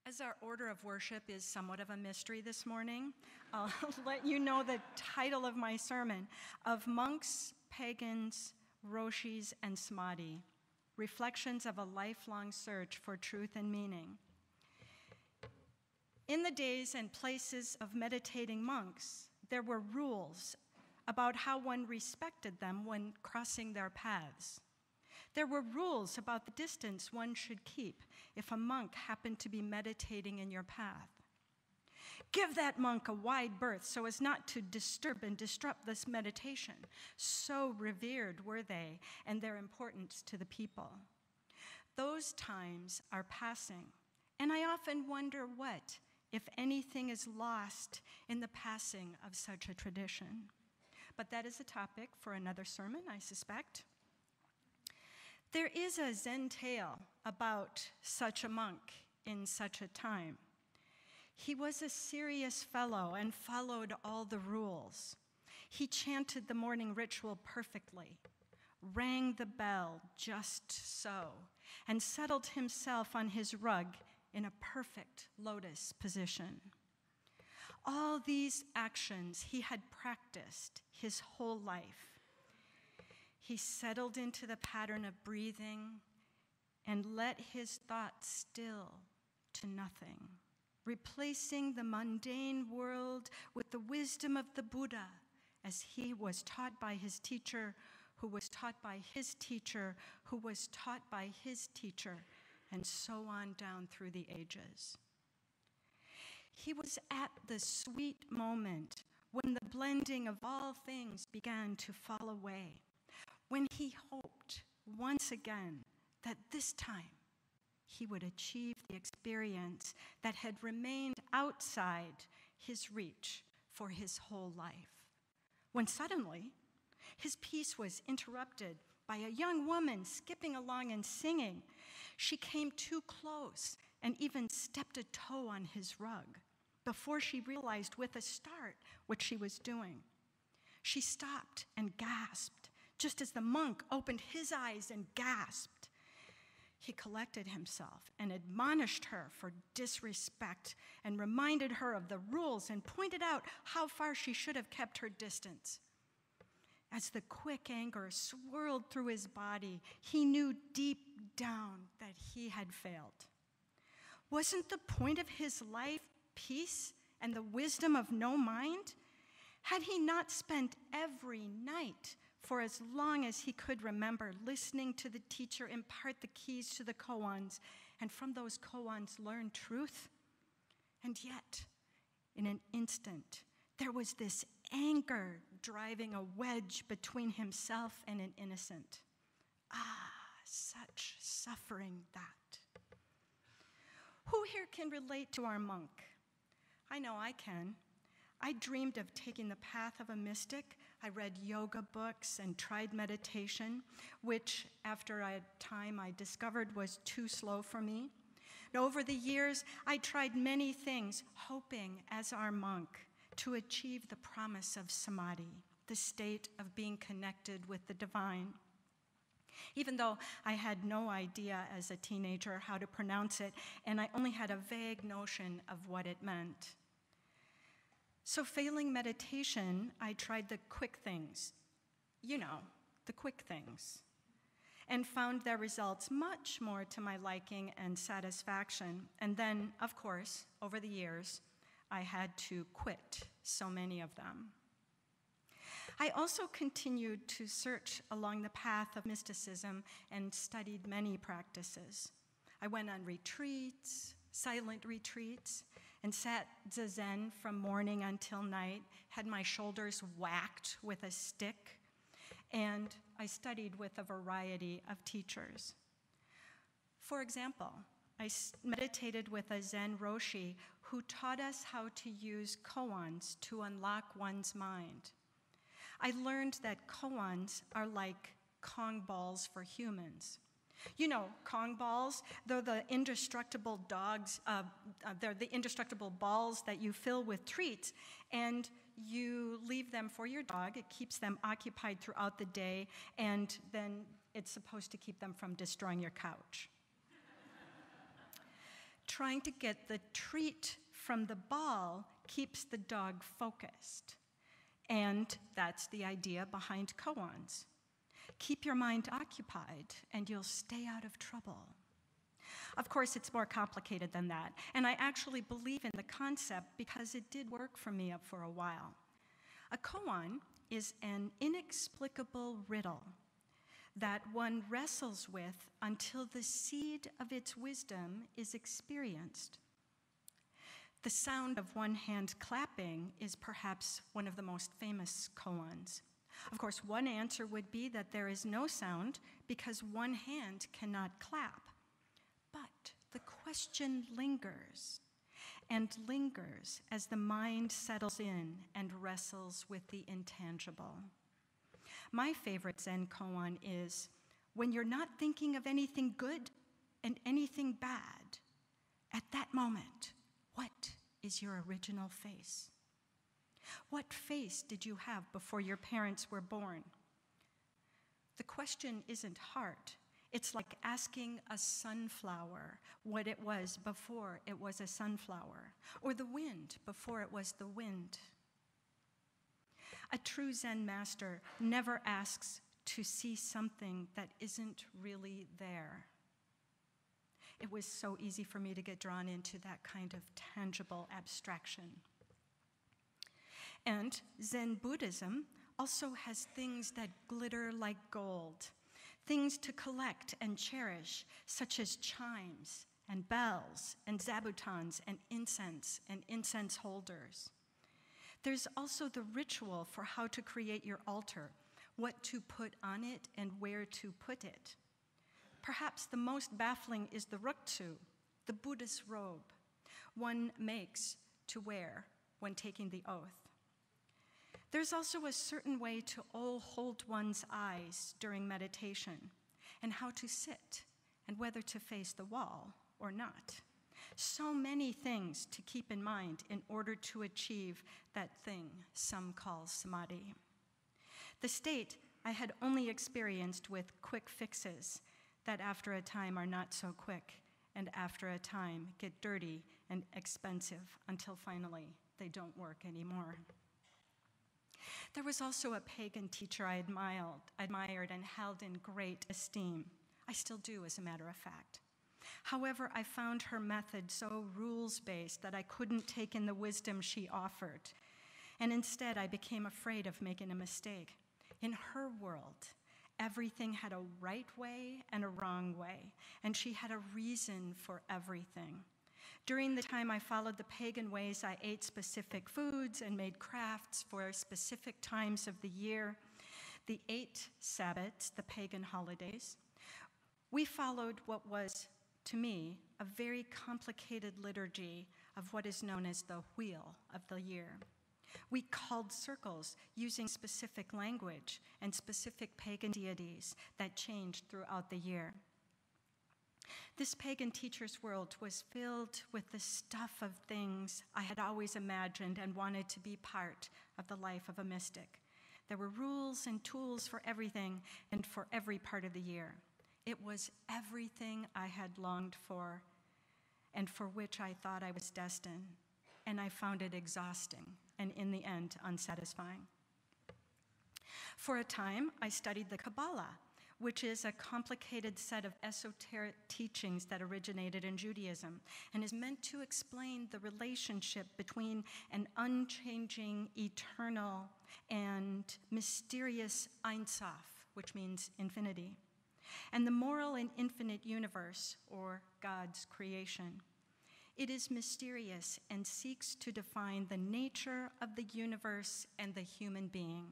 As our order of worship is somewhat of a mystery this morning, I'll let you know the title of my sermon, Of Monks, Pagans, Roshis, and Samahdi, Reflections of a Lifelong Search for Truth and Meaning. In the days and places of meditating monks, there were rules about how one respected them when crossing their paths. There were rules about the distance one should keep if a monk happened to be meditating in your path. Give that monk a wide berth so as not to disturb and disrupt this meditation. So revered were they and their importance to the people. Those times are passing, and I often wonder what, if anything, is lost in the passing of such a tradition. But that is a topic for another sermon, I suspect. There is a Zen tale about such a monk in such a time. He was a serious fellow and followed all the rules. He chanted the morning ritual perfectly, rang the bell just so, and settled himself on his rug in a perfect lotus position. All these actions he had practiced his whole life. He settled into the pattern of breathing and let his thoughts still to nothing, replacing the mundane world with the wisdom of the Buddha as he was taught by his teacher, who was taught by his teacher, who was taught by his teacher, and so on down through the ages. He was at the sweet moment when the blending of all things began to fall away, when he hoped once again that this time he would achieve the experience that had remained outside his reach for his whole life. When suddenly, his peace was interrupted by a young woman skipping along and singing. She came too close and even stepped a toe on his rug before she realized with a start what she was doing. She stopped and gasped, just as the monk opened his eyes and gasped. He collected himself and admonished her for disrespect and reminded her of the rules and pointed out how far she should have kept her distance. As the quick anger swirled through his body, he knew deep down that he had failed. Wasn't the point of his life peace and the wisdom of no mind? Had he not spent every night for as long as he could remember, listening to the teacher impart the keys to the koans, and from those koans learn truth? And yet, in an instant, there was this anger driving a wedge between himself and an innocent. Ah, such suffering that. Who here can relate to our monk? I know I can. I dreamed of taking the path of a mystic. I read yoga books and tried meditation, which after a time I discovered was too slow for me. And over the years, I tried many things, hoping, as our monk, to achieve the promise of Samahdi, the state of being connected with the divine. Even though I had no idea as a teenager how to pronounce it, and I only had a vague notion of what it meant. So failing meditation, I tried the quick things, the quick things, and found their results much more to my liking and satisfaction. And then, of course, over the years, I had to quit so many of them. I also continued to search along the path of mysticism and studied many practices. I went on retreats, silent retreats, and sat zazen from morning until night, had my shoulders whacked with a stick, and I studied with a variety of teachers. For example, I meditated with a Zen Roshi who taught us how to use koans to unlock one's mind. I learned that koans are like Kong balls for humans. You know, Kong balls, they're the indestructible they're the indestructible balls that you fill with treats, and you leave them for your dog. It keeps them occupied throughout the day, and then it's supposed to keep them from destroying your couch. Trying to get the treat from the ball keeps the dog focused. And that's the idea behind koans. Keep your mind occupied and you'll stay out of trouble. Of course, it's more complicated than that, and I actually believe in the concept because it did work for me for a while. A koan is an inexplicable riddle that one wrestles with until the seed of its wisdom is experienced. The sound of one hand clapping is perhaps one of the most famous koans. Of course, one answer would be that there is no sound because one hand cannot clap. But the question lingers and lingers as the mind settles in and wrestles with the intangible. My favorite Zen koan is, when you're not thinking of anything good and anything bad, at that moment, what is your original face? What face did you have before your parents were born? The question isn't hard. It's like asking a sunflower what it was before it was a sunflower, or the wind before it was the wind. A true Zen master never asks to see something that isn't really there. It was so easy for me to get drawn into that kind of tangible abstraction. And Zen Buddhism also has things that glitter like gold, things to collect and cherish, such as chimes and bells and zabutons and incense holders. There's also the ritual for how to create your altar, what to put on it and where to put it. Perhaps the most baffling is the ruktu, the Buddhist robe one makes to wear when taking the oath. There's also a certain way to hold one's eyes during meditation, and how to sit, and whether to face the wall or not. So many things to keep in mind in order to achieve that thing some call samadhi. The state I had only experienced with quick fixes that after a time are not so quick, and after a time get dirty and expensive until finally they don't work anymore. There was also a pagan teacher I admired and held in great esteem. I still do, as a matter of fact. However, I found her method so rules-based that I couldn't take in the wisdom she offered. And instead, I became afraid of making a mistake. In her world, everything had a right way and a wrong way, and she had a reason for everything. During the time I followed the pagan ways, I ate specific foods and made crafts for specific times of the year. The 8 Sabbats, the pagan holidays, we followed what was, to me, a very complicated liturgy of what is known as the wheel of the year. We called circles using specific language and specific pagan deities that changed throughout the year. This pagan teacher's world was filled with the stuff of things I had always imagined and wanted to be part of the life of a mystic. There were rules and tools for everything and for every part of the year. It was everything I had longed for and for which I thought I was destined, and I found it exhausting and in the end unsatisfying. For a time, I studied the Kabbalah, which is a complicated set of esoteric teachings that originated in Judaism and is meant to explain the relationship between an unchanging, eternal, and mysterious Ein Sof, which means infinity, and the moral and infinite universe, or God's creation. It is mysterious and seeks to define the nature of the universe and the human being.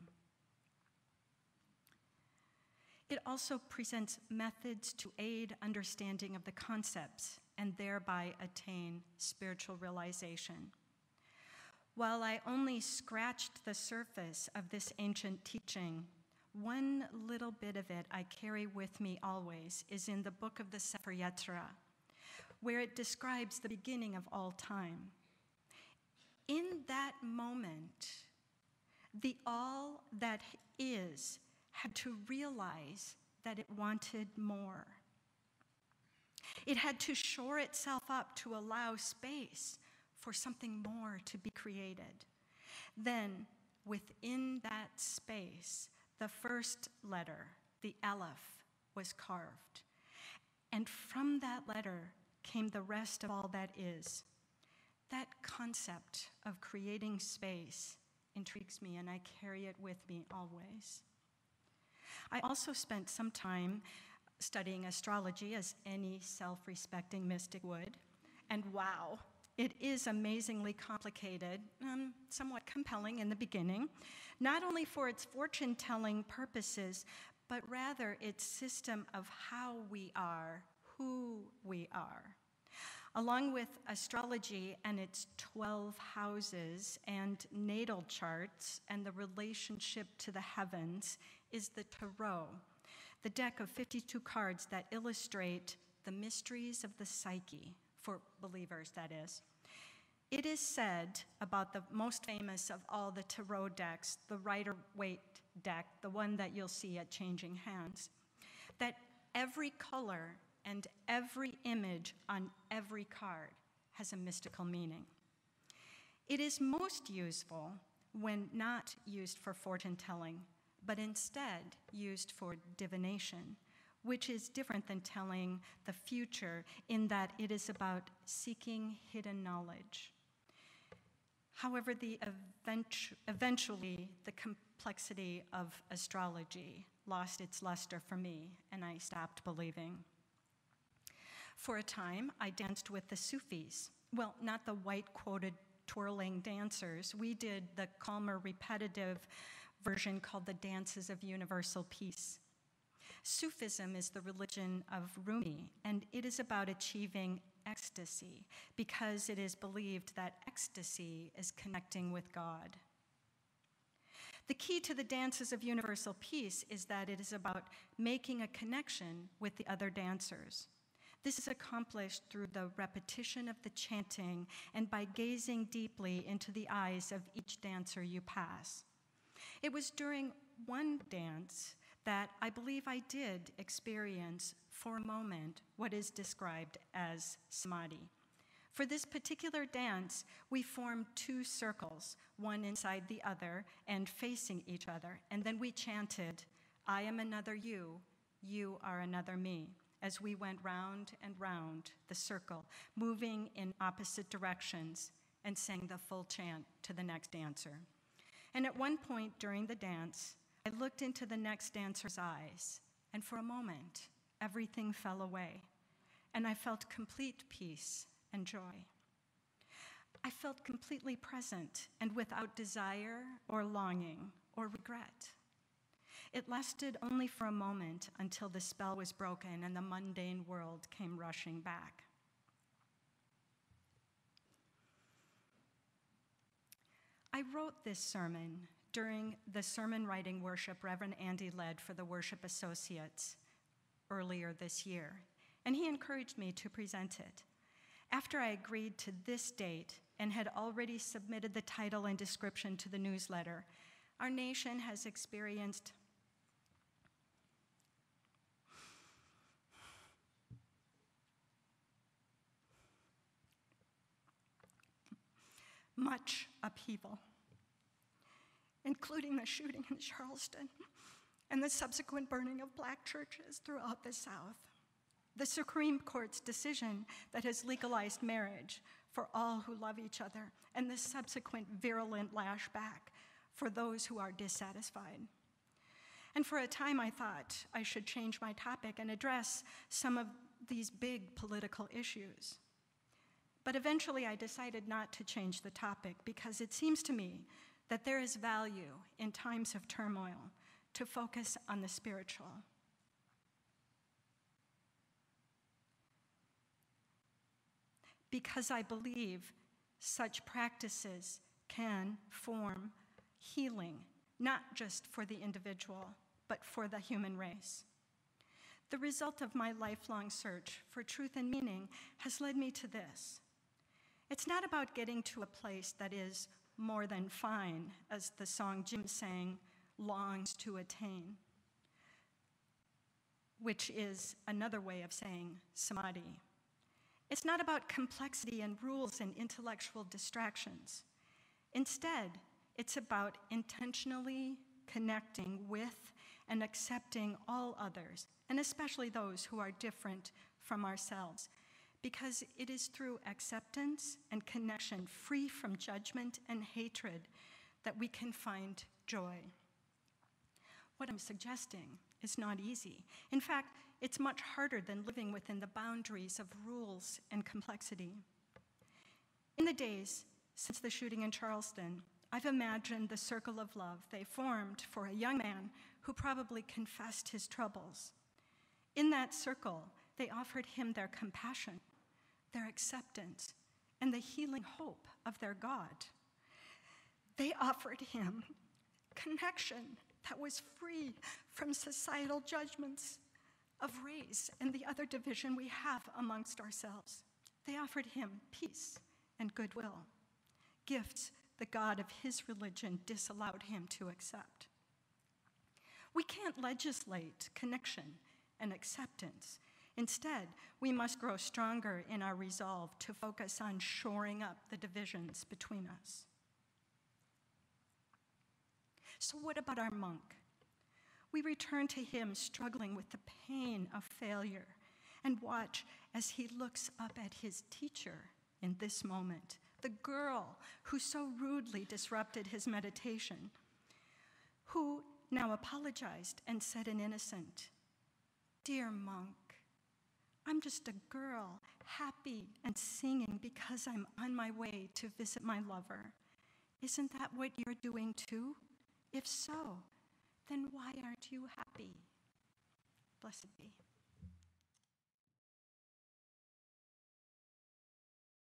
It also presents methods to aid understanding of the concepts and thereby attain spiritual realization. While I only scratched the surface of this ancient teaching, one little bit of it I carry with me always is in the book of the Sefer Yetzirah, where it describes the beginning of all time. In that moment, the all that is had to realize that it wanted more. It had to shore itself up to allow space for something more to be created. Then, within that space, the first letter, the Aleph, was carved. And from that letter came the rest of all that is. That concept of creating space intrigues me, and I carry it with me always. I also spent some time studying astrology, as any self-respecting mystic would, and wow, it is amazingly complicated, somewhat compelling in the beginning, not only for its fortune-telling purposes, but rather its system of how we are, who we are. Along with astrology and its 12 houses and natal charts and the relationship to the heavens is the tarot, the deck of 52 cards that illustrate the mysteries of the psyche, for believers, that is. It is said about the most famous of all the tarot decks, the Rider-Waite deck, the one that you'll see at Changing Hands, that every color and every image on every card has a mystical meaning. It is most useful when not used for fortune-telling, but instead used for divination, which is different than telling the future in that it is about seeking hidden knowledge. However, eventually the complexity of astrology lost its luster for me, and I stopped believing. For a time, I danced with the Sufis. Well, not the white-quoted twirling dancers. We did the calmer, repetitive version called the Dances of Universal Peace. Sufism is the religion of Rumi, and it is about achieving ecstasy because it is believed that ecstasy is connecting with God. The key to the Dances of Universal Peace is that it is about making a connection with the other dancers. This is accomplished through the repetition of the chanting and by gazing deeply into the eyes of each dancer you pass. It was during one dance that I believe I did experience for a moment what is described as Samahdi. For this particular dance, we formed two circles, one inside the other and facing each other, and then we chanted, "I am another you, you are another me," as we went round and round the circle, moving in opposite directions, and sang the full chant to the next dancer. And at one point during the dance, I looked into the next dancer's eyes, and for a moment, everything fell away, and I felt complete peace and joy. I felt completely present and without desire or longing or regret. It lasted only for a moment until the spell was broken and the mundane world came rushing back. I wrote this sermon during the sermon writing worship Reverend Andy led for the Worship Associates earlier this year, and he encouraged me to present it. After I agreed to this date and had already submitted the title and description to the newsletter, our nation has experienced much upheaval, including the shooting in Charleston and the subsequent burning of Black churches throughout the South. The Supreme Court's decision that has legalized marriage for all who love each other, and the subsequent virulent lashback for those who are dissatisfied. And for a time, I thought I should change my topic and address some of these big political issues. But eventually, I decided not to change the topic because it seems to me that there is value in times of turmoil to focus on the spiritual. Because I believe such practices can form healing, not just for the individual, but for the human race. The result of my lifelong search for truth and meaning has led me to this. It's not about getting to a place that is more than fine, as the song Jim sang longs to attain, which is another way of saying Samahdi. It's not about complexity and rules and intellectual distractions. Instead, it's about intentionally connecting with and accepting all others, and especially those who are different from ourselves, because it is through acceptance and connection, free from judgment and hatred, that we can find joy. What I'm suggesting is not easy. In fact, it's much harder than living within the boundaries of rules and complexity. In the days since the shooting in Charleston, I've imagined the circle of love they formed for a young man who probably confessed his troubles. In that circle, they offered him their compassion, their acceptance, and the healing hope of their God. They offered him connection that was free from societal judgments of race and the other division we have amongst ourselves. They offered him peace and goodwill, gifts the God of his religion disallowed him to accept. We can't legislate connection and acceptance. Instead, we must grow stronger in our resolve to focus on shoring up the divisions between us. So what about our monk? We return to him struggling with the pain of failure and watch as he looks up at his teacher in this moment, the girl who so rudely disrupted his meditation, who now apologized and said in innocent, "Dear monk, I'm just a girl, happy and singing because I'm on my way to visit my lover. Isn't that what you're doing too? If so, then why aren't you happy?" Blessed be.